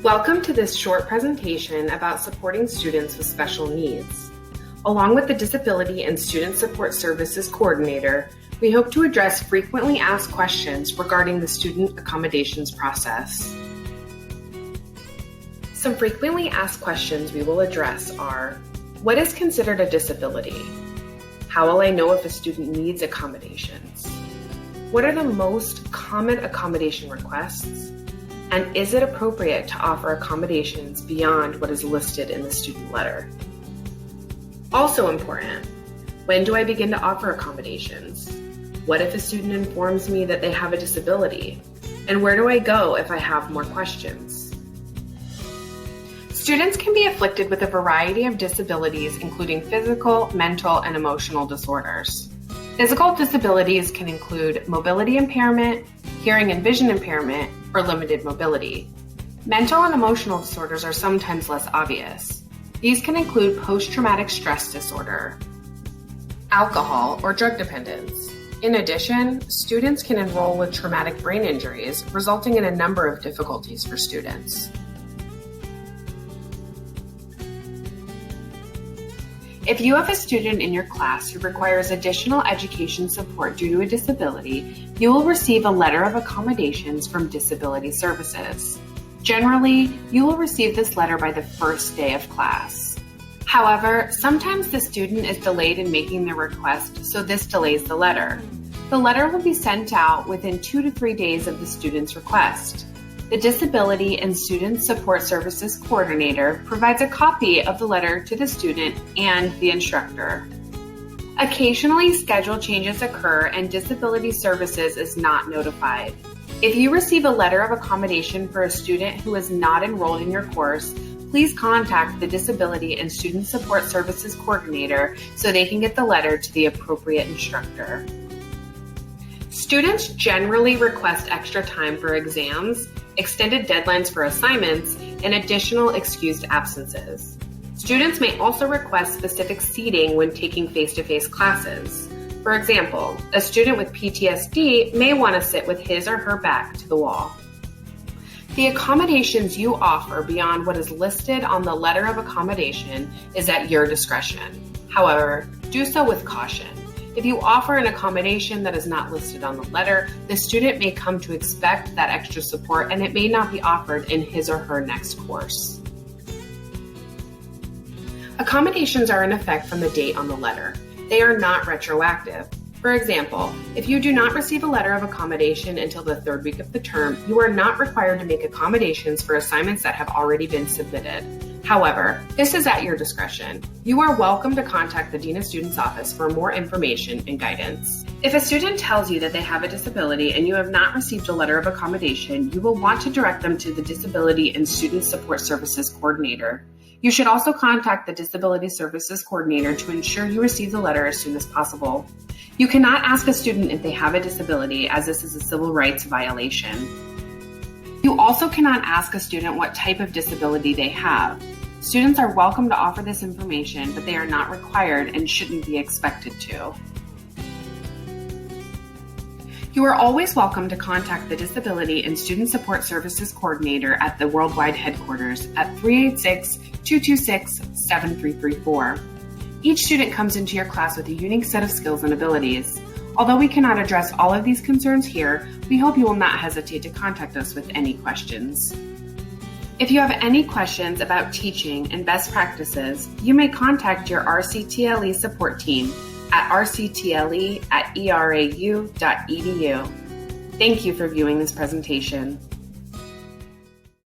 Welcome to this short presentation about supporting students with special needs. Along with the Disability and Student Support Services Coordinator, we hope to address frequently asked questions regarding the student accommodations process. Some frequently asked questions we will address are: what is considered a disability? How will I know if a student needs accommodations? What are the most common accommodation requests? And is it appropriate to offer accommodations beyond what is listed in the student letter? Also important, when do I begin to offer accommodations? What if a student informs me that they have a disability? And where do I go if I have more questions? Students can be afflicted with a variety of disabilities, including physical, mental, and emotional disorders. Physical disabilities can include mobility impairment, hearing and vision impairment, or limited mobility. Mental and emotional disorders are sometimes less obvious. These can include post-traumatic stress disorder, alcohol, or drug dependence. In addition, students can enroll with traumatic brain injuries, resulting in a number of difficulties for students. If you have a student in your class who requires additional education support due to a disability, you will receive a letter of accommodations from Disability Services. Generally, you will receive this letter by the first day of class. However, sometimes the student is delayed in making their request, so this delays the letter. The letter will be sent out within 2 to 3 days of the student's request. The Disability and Student Support Services Coordinator provides a copy of the letter to the student and the instructor. Occasionally, schedule changes occur and Disability Services is not notified. If you receive a letter of accommodation for a student who is not enrolled in your course, please contact the Disability and Student Support Services Coordinator so they can get the letter to the appropriate instructor. Students generally request extra time for exams, extended deadlines for assignments, and additional excused absences. Students may also request specific seating when taking face-to-face classes. For example, a student with PTSD may want to sit with his or her back to the wall. The accommodations you offer beyond what is listed on the letter of accommodation is at your discretion. However, do so with caution. If you offer an accommodation that is not listed on the letter, the student may come to expect that extra support and it may not be offered in his or her next course. Accommodations are in effect from the date on the letter. They are not retroactive. For example, if you do not receive a letter of accommodation until the 3rd week of the term, you are not required to make accommodations for assignments that have already been submitted. However, this is at your discretion. You are welcome to contact the Dean of Students Office for more information and guidance. If a student tells you that they have a disability and you have not received a letter of accommodation, you will want to direct them to the Disability and Student Support Services Coordinator. You should also contact the Disability Services Coordinator to ensure you receive the letter as soon as possible. You cannot ask a student if they have a disability, as this is a civil rights violation. You also cannot ask a student what type of disability they have. Students are welcome to offer this information, but they are not required and shouldn't be expected to. You are always welcome to contact the Disability and Student Support Services Coordinator at the Worldwide Headquarters at 386-226-7334. Each student comes into your class with a unique set of skills and abilities. Although we cannot address all of these concerns here, we hope you will not hesitate to contact us with any questions. If you have any questions about teaching and best practices, you may contact your RCTLE support team at rctle@erau.edu. Thank you for viewing this presentation.